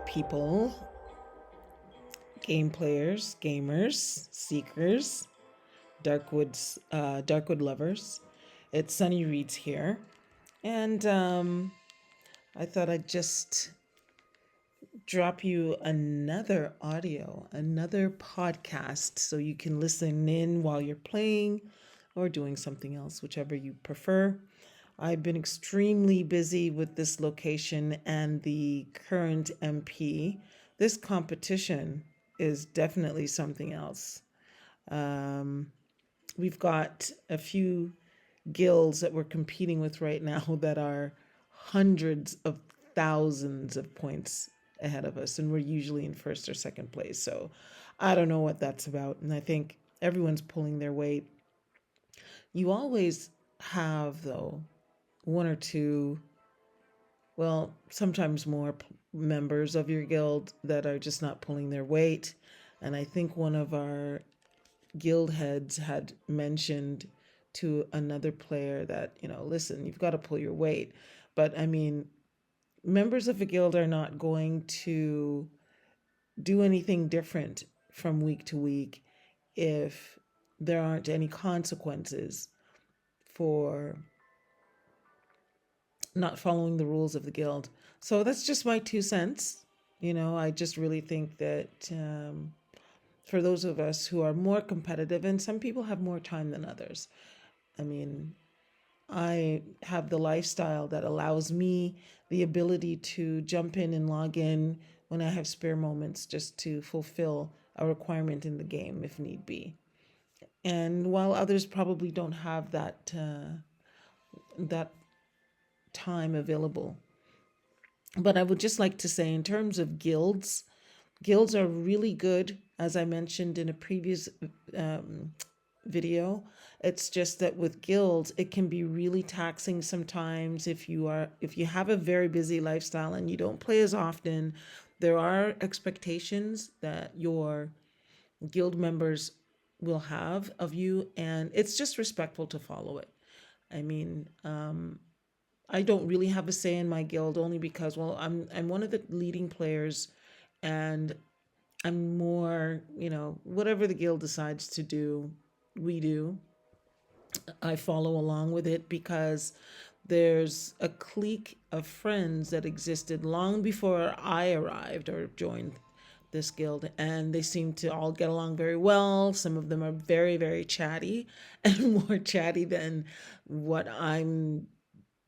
people, game players, gamers, seekers, Darkwood lovers. It's Sunny Reads here, and I thought I'd just drop you another podcast, so you can listen in while you're playing or doing something else, whichever you prefer. I've been extremely busy with this location and the current MP. This competition is definitely something else. Um, we've got a few guilds that we're competing with right now that are hundreds of thousands of points ahead of us, and we're usually in first or second place. So I don't know what that's about. And I think everyone's pulling their weight. You always have, though, one or two, well, sometimes more members of your guild that are just not pulling their weight. And I think one of our guild heads had mentioned to another player that, listen, you've got to pull your weight. But I mean, members of a guild are not going to do anything different from week to week if there aren't any consequences for not following the rules of the guild. So that's just my 2 cents. I just really think that for those of us who are more competitive, and some people have more time than others. I mean, I have the lifestyle that allows me the ability to jump in and log in when I have spare moments just to fulfill a requirement in the game if need be. And while others probably don't have that time available. But I would just like to say, in terms of guilds are really good, as I mentioned in a previous video. It's just that with guilds, it can be really taxing sometimes if you have a very busy lifestyle and you don't play as often. There are expectations that your guild members will have of you, and it's just respectful to follow it. I mean, I don't really have a say in my guild, only because, well, I'm one of the leading players, and I'm more, whatever the guild decides to do, we do. I follow along with it because there's a clique of friends that existed long before I arrived or joined this guild, and they seem to all get along very well. Some of them are very, very chatty and more chatty than what I'm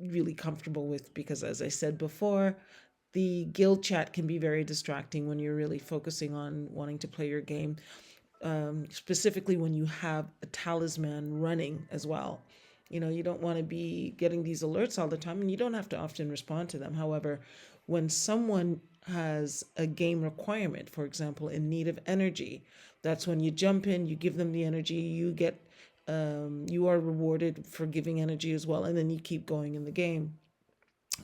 really comfortable with, because, as I said before, the guild chat can be very distracting when you're really focusing on wanting to play your game, specifically when you have a talisman running as well. You don't want to be getting these alerts all the time, and you don't have to often respond to them. However, when someone has a game requirement, for example, in need of energy, that's when you jump in, you give them the energy, you are rewarded for giving energy as well, and then you keep going in the game.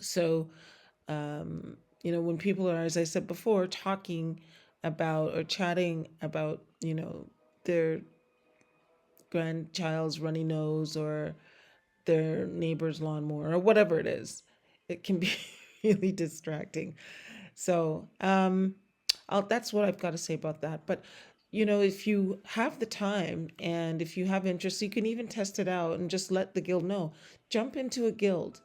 So, when people are, as I said before, talking about or chatting about, their grandchild's runny nose or their neighbor's lawnmower or whatever it is, it can be really distracting. So, that's what I've got to say about that. But, if you have the time and if you have interest, you can even test it out and just let the guild know. Jump into a guild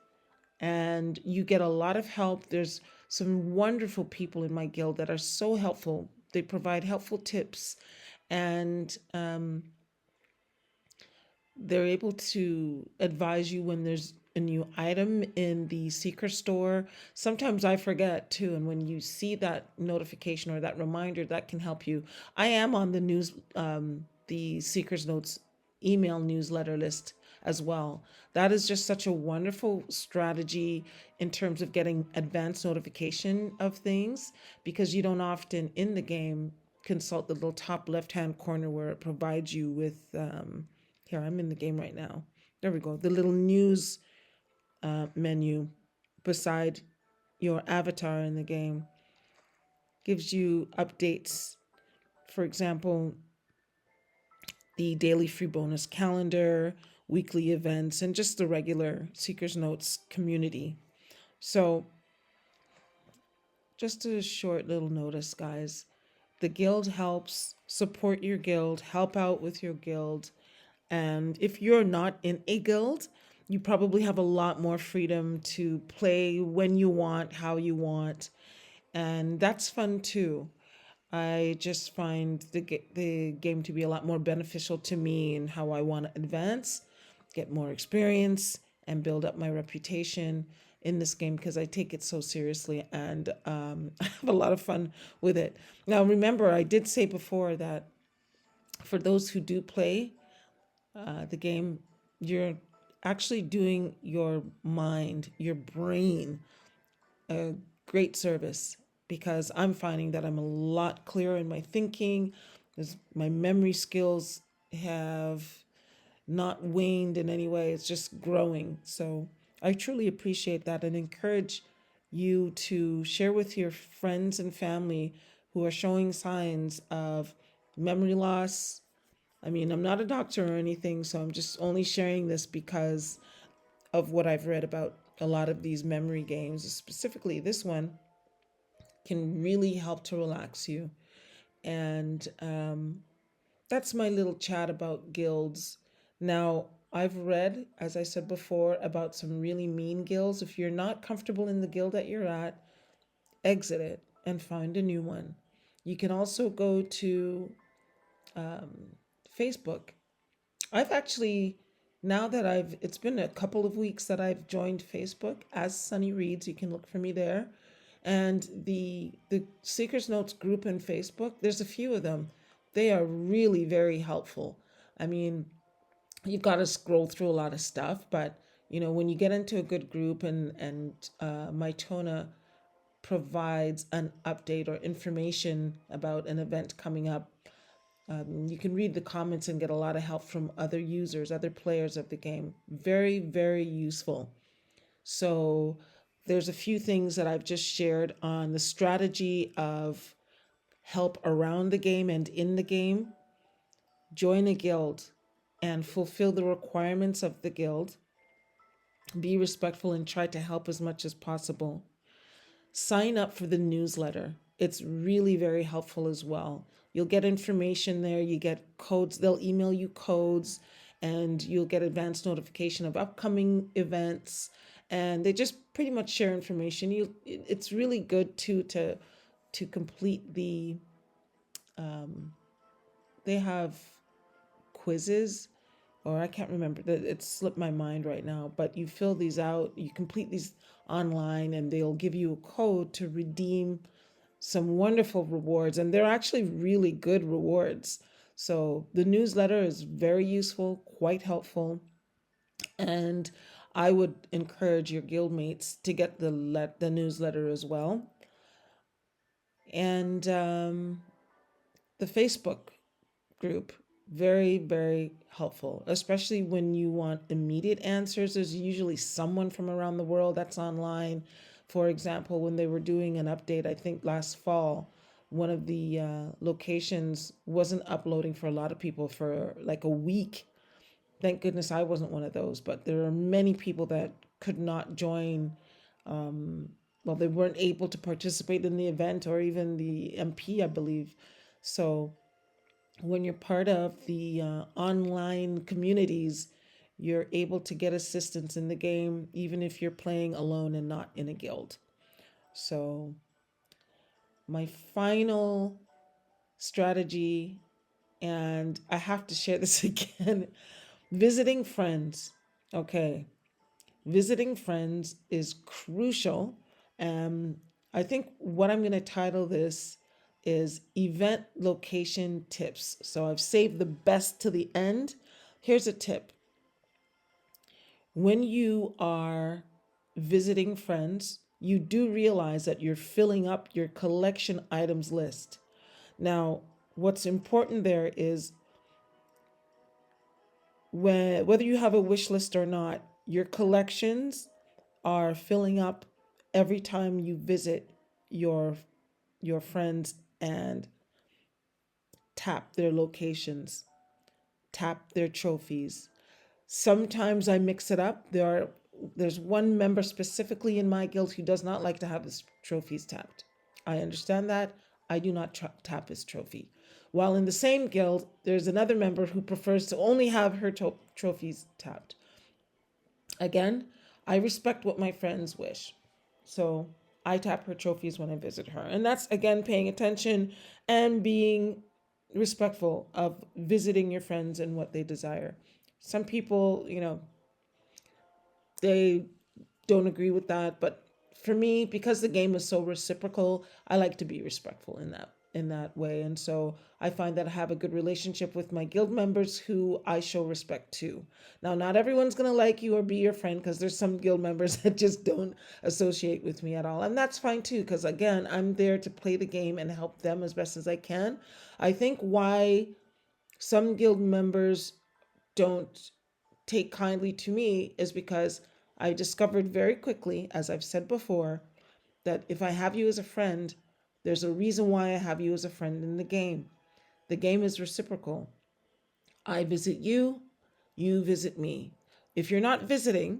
and you get a lot of help. There's some wonderful people in my guild that are so helpful. They provide helpful tips, and they're able to advise you when there's a new item in the Seeker store. Sometimes I forget too, and when you see that notification or that reminder, that can help you. I am on the Seeker's Notes email newsletter list as well. That is just such a wonderful strategy in terms of getting advanced notification of things, because you don't often in the game consult the little top left hand corner where it provides you with here, I'm in the game right now. There we go. The little news menu beside your avatar in the game gives you updates. For example, the daily free bonus calendar, weekly events, and just the regular Seeker's Notes community. So just a short little notice, guys. The guild helps support your guild, help out with your guild. And if you're not in a guild, you probably have a lot more freedom to play when you want, how you want. And that's fun too. I just find the game to be a lot more beneficial to me in how I want to advance, get more experience, and build up my reputation in this game because I take it so seriously and I have a lot of fun with it. Now, remember, I did say before that for those who do play the game, you're actually doing your mind, your brain, a great service because I'm finding that I'm a lot clearer in my thinking. My memory skills have not waned in any way, it's just growing. So I truly appreciate that and encourage you to share with your friends and family who are showing signs of memory loss. I mean, I'm not a doctor or anything, so I'm just only sharing this because of what I've read about a lot of these memory games. Specifically, this one can really help to relax you. And that's my little chat about guilds. Now, I've read, as I said before, about some really mean guilds. If you're not comfortable in the guild that you're at, exit it and find a new one. You can also go to Facebook. I've actually, now that it's been a couple of weeks that I've joined Facebook as Sunny Reads. You can look for me there. And the Seekers Notes group in Facebook, there's a few of them. They are really very helpful. I mean, you've got to scroll through a lot of stuff, but when you get into a good group and Mytona provides an update or information about an event coming up, you can read the comments and get a lot of help from other users, other players of the game. Very, very useful. So there's a few things that I've just shared on the strategy of help around the game and in the game. Join a guild and fulfill the requirements of the guild. Be respectful and try to help as much as possible. Sign up for the newsletter. It's really very helpful as well. You'll get information there. You get codes. They'll email you codes and you'll get advanced notification of upcoming events. And they just pretty much share information. It's really good too to complete they have quizzes, or I can't remember, it slipped my mind right now, but you fill these out, you complete these online, and they'll give you a code to redeem some wonderful rewards, and they're actually really good rewards. So the newsletter is very useful, quite helpful, and I would encourage your guildmates to get the newsletter as well. And the Facebook group, very, very helpful, especially when you want immediate answers. There's usually someone from around the world that's online. For example, when they were doing an update, I think last fall, one of the locations wasn't uploading for a lot of people for like a week. Thank goodness I wasn't one of those, but there are many people that could not join. Well, they weren't able to participate in the event or even the MP, I believe. So when you're part of the online communities, you're able to get assistance in the game, even if you're playing alone and not in a guild. So my final strategy, and I have to share this again, visiting friends. Okay. Visiting friends is crucial. I think what I'm going to title this is event location tips. So I've saved the best to the end. Here's a tip. When you are visiting friends, you do realize that you're filling up your collection items list. Now, what's important there is whether you have a wish list or not, your collections are filling up every time you visit your friends and tap their locations, tap their trophies. Sometimes I mix it up. There's one member specifically in my guild who does not like to have his trophies tapped. I understand that. I do not tap his trophy. While in the same guild, there's another member who prefers to only have her trophies tapped. Again, I respect what my friends wish. So I tap her trophies when I visit her. And that's, again, paying attention and being respectful of visiting your friends and what they desire. Some people, they don't agree with that, but for me, because the game is so reciprocal, I like to be respectful in that way. And so I find that I have a good relationship with my guild members who I show respect to. Now, not everyone's going to like you or be your friend, because there's some guild members that just don't associate with me at all. And that's fine too, because again, I'm there to play the game and help them as best as I can. I think why some guild members don't take kindly to me is because I discovered very quickly, as I've said before, that if I have you as a friend, there's a reason why I have you as a friend in the game. The game is reciprocal. I visit you, you visit me. If you're not visiting,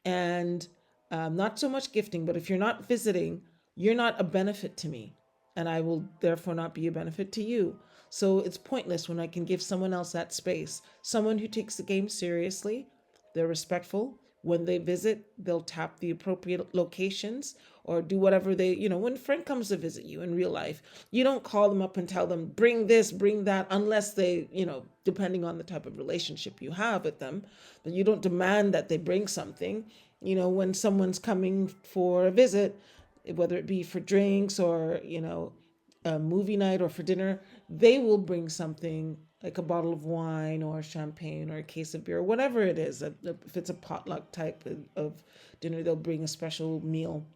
and not so much gifting, but if you're not visiting, you're not a benefit to me, and I will therefore not be a benefit to you. So it's pointless when I can give someone else that space. Someone who takes the game seriously, they're respectful. When they visit, they'll tap the appropriate locations or do whatever when a friend comes to visit you in real life, you don't call them up and tell them, bring this, bring that, unless they, depending on the type of relationship you have with them, but you don't demand that they bring something. When someone's coming for a visit, whether it be for drinks or, a movie night or for dinner, they will bring something like a bottle of wine or champagne or a case of beer, whatever it is. If it's a potluck type of dinner, they'll bring a special meal.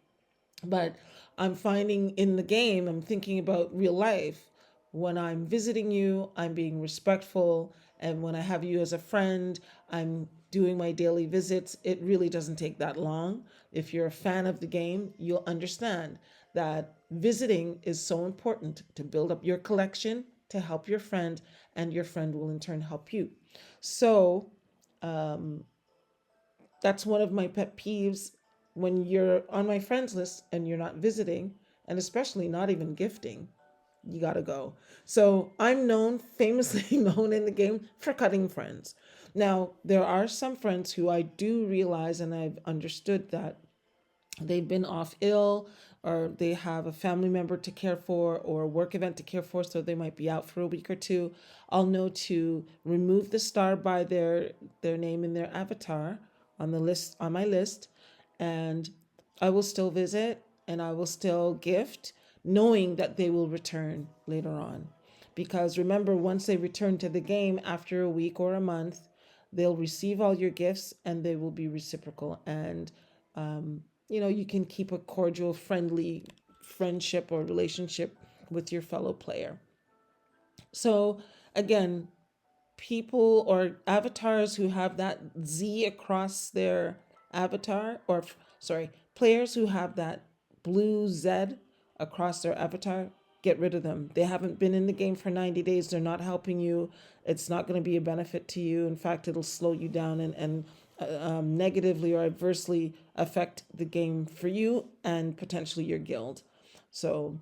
But I'm finding in the game, I'm thinking about real life. When I'm visiting you, I'm being respectful. And when I have you as a friend, I'm doing my daily visits. It really doesn't take that long. If you're a fan of the game, you'll understand that visiting is so important to build up your collection, to help your friend, and your friend will in turn help you. So, that's one of my pet peeves, when you're on my friends list and you're not visiting, and especially not even gifting. You gotta go. So I'm famously known in the game for cutting friends. Now, there are some friends who I do realize, and I've understood that they've been off ill, or they have a family member to care for or a work event to care for, so they might be out for a week or two. I'll know to remove the star by their name in their avatar on my list, and I will still visit and I will still gift, knowing that they will return later on. Because remember, once they return to the game after a week or a month, they'll receive all your gifts and they will be reciprocal. And you can keep a cordial, friendly friendship or relationship with your fellow player. So, again, people or avatars who have that Z across their avatar, or sorry, players who have that blue Z across their avatar, get rid of them. They haven't been in the game for 90 days. They're not helping you. It's not going to be a benefit to you. In fact, it'll slow you down and negatively or adversely affect the game for you and potentially your guild. So,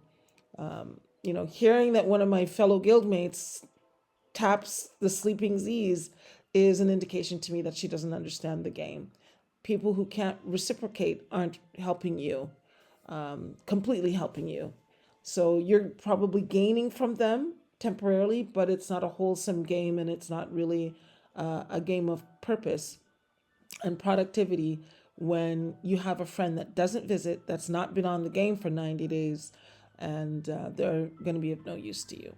hearing that one of my fellow guildmates taps the sleeping Z's is an indication to me that she doesn't understand the game. People who can't reciprocate aren't helping you, completely helping you. So you're probably gaining from them temporarily, but it's not a wholesome game, and it's not really a game of purpose and productivity when you have a friend that doesn't visit, that's not been on the game for 90 days, and they're going to be of no use to you.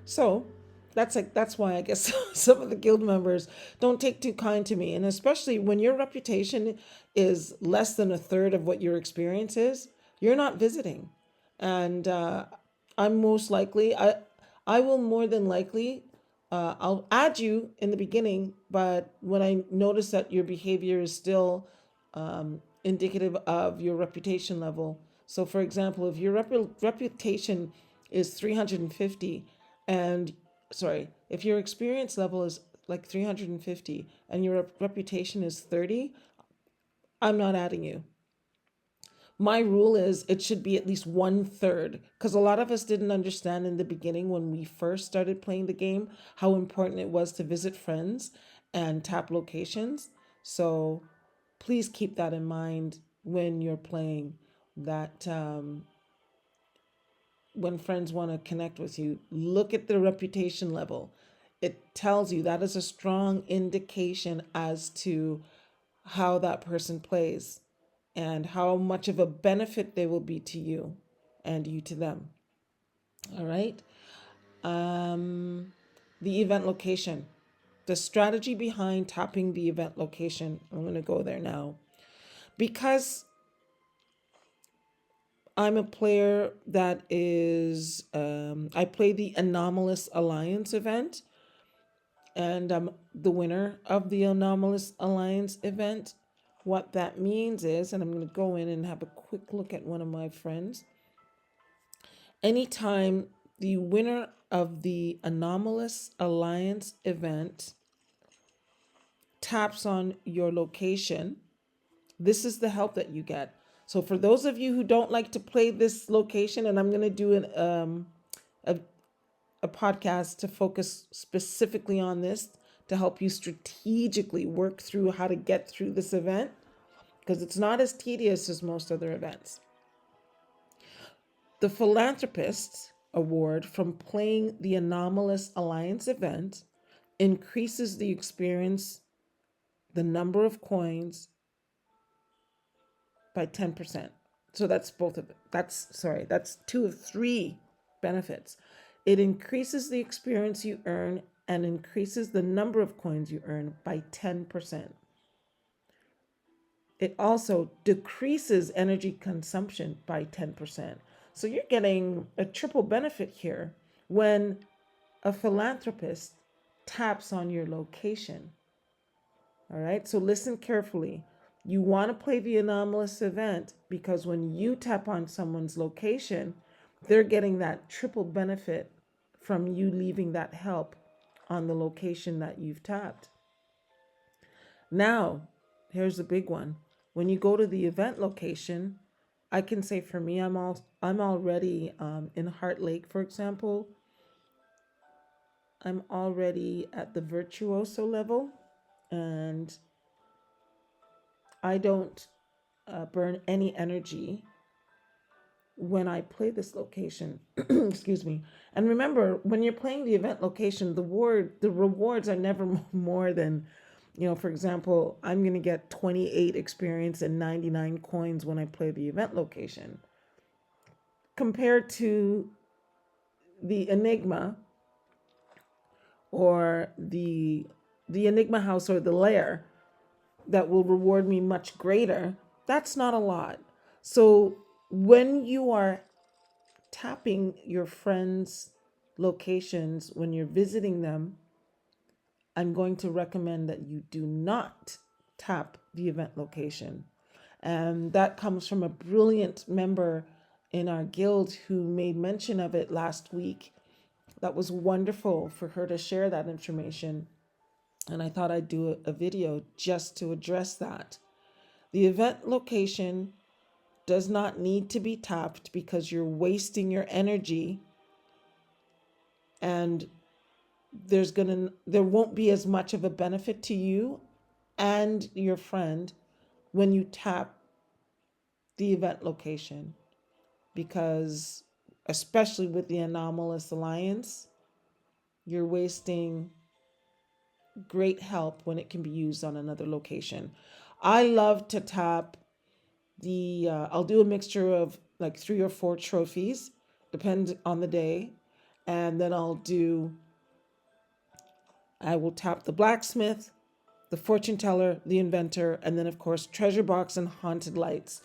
So that's why I guess some of the guild members don't take too kind to me, and especially when your reputation is less than a third of what your experience is, you're not visiting, and I will more than likely, I'll add you in the beginning, but when I notice that your behavior is still indicative of your reputation level. So, for example, if your reputation is 350, and sorry, if your experience level is like 350 and your reputation is 30, I'm not adding you. My rule is it should be at least one third, because a lot of us didn't understand in the beginning when we first started playing the game how important it was to visit friends and tap locations. So please keep that in mind when you're playing, that when friends want to connect with you, look at the reputation level. It tells you, that is a strong indication as to how that person plays and how much of a benefit they will be to you and you to them. All right. Um, the event location, the strategy behind tapping the event location. I'm going to go there now because I'm a player that is, I play the Anomalous Alliance event, and I'm the winner of the Anomalous Alliance event. What that means is, and I'm going to go in and have a quick look at one of my friends. Anytime the winner of the Anomalous Alliance event taps on your location, this is the help that you get. So for those of you who don't like to play this location, and I'm going to do a, a podcast to focus specifically on this to help you strategically work through how to get through this event, because it's not as tedious as most other events. The Philanthropist Award from playing the Anomalous Alliance event increases the experience, the number of coins, by 10%. So that's both of it. That's two of three benefits. It increases the experience you earn and increases the number of coins you earn by 10%. It also decreases energy consumption by 10%. So you're getting a triple benefit here when a philanthropist taps on your location. All right, so listen carefully. You want to play the anomalous event because when you tap on someone's location, they're getting that triple benefit from you leaving that help on the location that you've tapped. Now, here's the big one. When you go to the event location, I can say for me, I'm already in Heart Lake, for example. I'm already at the virtuoso level, and I don't burn any energy when I play this location. Excuse me. And remember, when you're playing the event location, the rewards are never more than, for example, I'm going to get 28 experience and 99 coins when I play the event location, compared to the Enigma or the Enigma house or the lair that will reward me much greater. That's not a lot. So when you are tapping your friends' locations, when you're visiting them, I'm going to recommend that you do not tap the event location. And that comes from a brilliant member in our guild who made mention of it last week. That was wonderful for her to share that information. And I thought I'd do a video just to address that. The event location does not need to be tapped because you're wasting your energy, and there won't be as much of a benefit to you and your friend when you tap the event location, because especially with the Anomalous Alliance, you're wasting great help when it can be used on another location. I love to tap I'll do a mixture of like 3 or 4 trophies, depends on the day. And then I will tap the blacksmith, the fortune teller, the inventor, and then of course treasure box and haunted lights.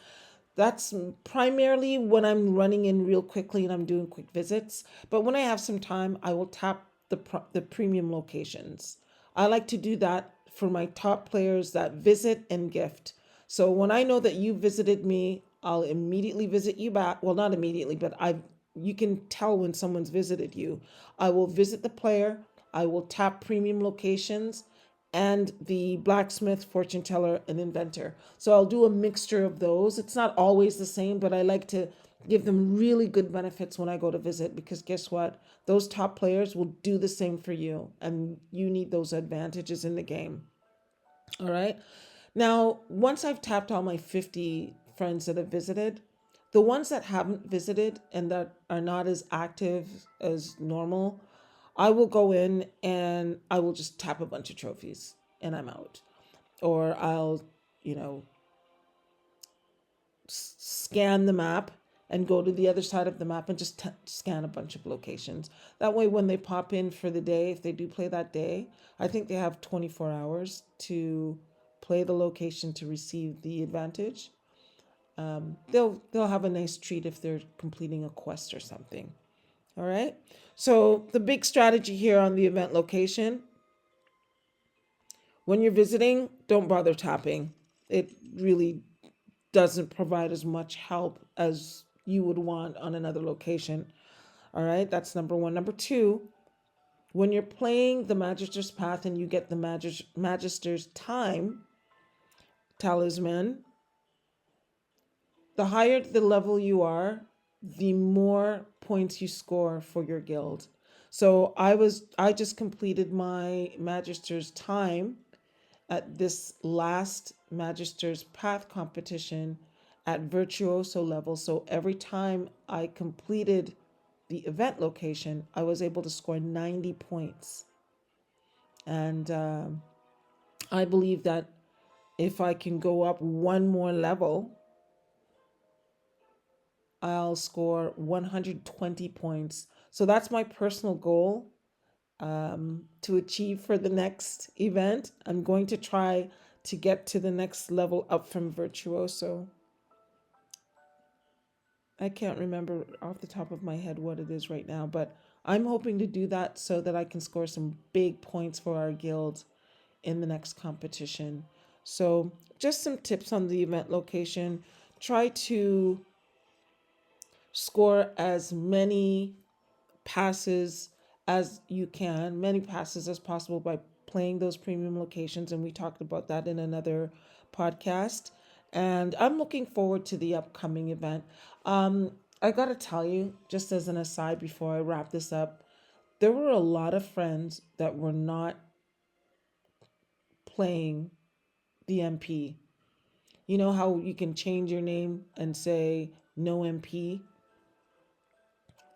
That's primarily when I'm running in real quickly and I'm doing quick visits. But when I have some time, I will tap the premium locations. I like to do that for my top players that visit and gift. So when I know that you visited me, I'll immediately visit you back. Well, not immediately, but you can tell when someone's visited you. I will visit the player. I will tap premium locations, and the blacksmith, fortune teller, and inventor. So I'll do a mixture of those. It's not always the same, but I like to give them really good benefits when I go to visit, because guess what? Those top players will do the same for you, and you need those advantages in the game. All right. Now, once I've tapped all my 50 friends that have visited, the ones that haven't visited and that are not as active as normal, I will go in and I will just tap a bunch of trophies and I'm out. Or I'll, you know, scan the map and go to the other side of the map and just scan a bunch of locations. That way, when they pop in for the day, if they do play that day, I think they have 24 hours to play the location to receive the advantage. They'll have a nice treat if they're completing a quest or something. All right. So the big strategy here on the event location: when you're visiting, don't bother tapping. It really doesn't provide as much help as you would want on another location. All right, that's number one. Number two, when you're playing the Magister's Path and you get the Magister's Time talisman, the higher the level you are, the more points you score for your guild. So I just completed my Magister's Time at this last Magister's Path competition at Virtuoso level. So every time I completed the event location, I was able to score 90 points. And I believe that if I can go up one more level, I'll score 120 points. So that's my personal goal to achieve for the next event. I'm going to try to get to the next level up from Virtuoso. I can't remember off the top of my head what it is right now, but I'm hoping to do that so that I can score some big points for our guild in the next competition. So, just some tips on the event location. Try to score as many passes as you can, many passes as possible by playing those premium locations. And we talked about that in another podcast. And I'm looking forward to the upcoming event. I got to tell you, just as an aside before I wrap this up, there were a lot of friends that were not playing the MP. You know how you can change your name and say no MP?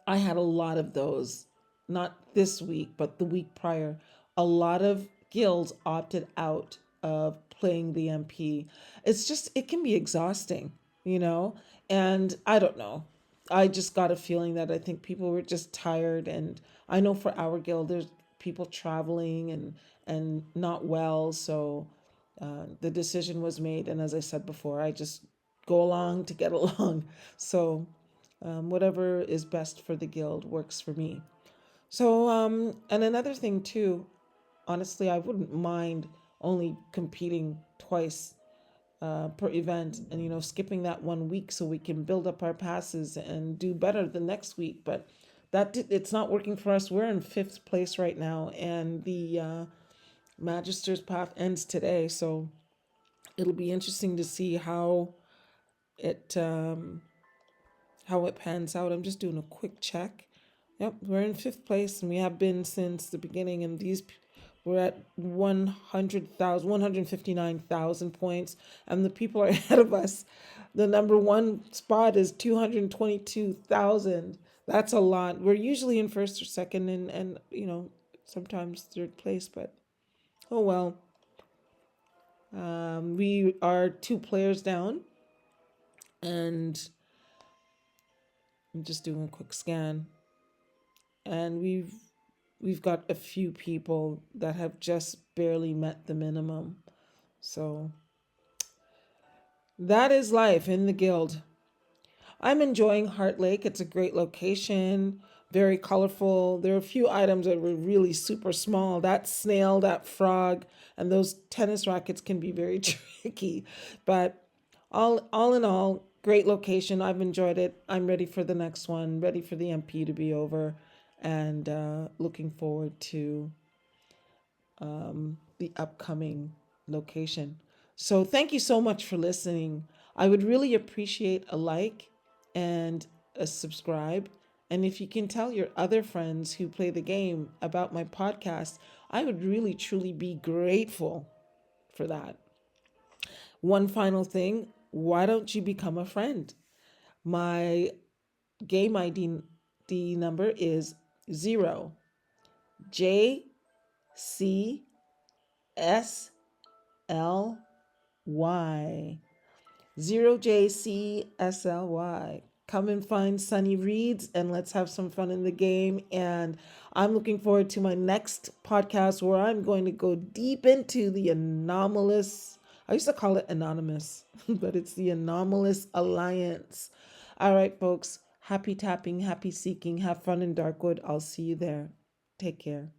I had a lot of those, not this week, but the week prior. A lot of guilds opted out of playing the MP. It's just, it can be exhausting, you know? And I don't know. I just got a feeling that I think people were just tired. And I know for our guild, there's people traveling and not well. So the decision was made. And as I said before, I just go along to get along. So whatever is best for the guild works for me. So, and another thing too, honestly, I wouldn't mind only competing twice per event, and skipping that 1 week so we can build up our passes and do better the next week. But it's not working for us. We're in fifth place right now, and the Magister's Path ends today, so it'll be interesting to see it um, how it pans out. I'm just doing a quick check. Yep, we're in fifth place, and we have been since the beginning. And we're at 159,000 points, and the people are ahead of us. The number one spot is 222,000. That's a lot. We're usually in first or second, and sometimes third place, but oh well. We are two players down, and I'm just doing a quick scan, and we've got a few people that have just barely met the minimum. So that is life in the guild. I'm enjoying Heart Lake. It's a great location, very colorful. There are a few items that were really super small. That snail, that frog, and those tennis rackets can be very tricky. But all in all, great location. I've enjoyed it. I'm ready for the next one, ready for the MP to be over, and looking forward to the upcoming location. So thank you so much for listening. I would really appreciate a like and a subscribe. And if you can tell your other friends who play the game about my podcast, I would really truly be grateful for that. One final thing, why don't you become a friend? My game ID number is 0JCSLY. 0JCSLY. Come and find Sunny Reads and let's have some fun in the game. And I'm looking forward to my next podcast where I'm going to go deep into the anomalous, I used to call it anonymous, but it's the anomalous alliance. All right, folks. Happy tapping, happy seeking. Have fun in Darkwood. I'll see you there. Take care.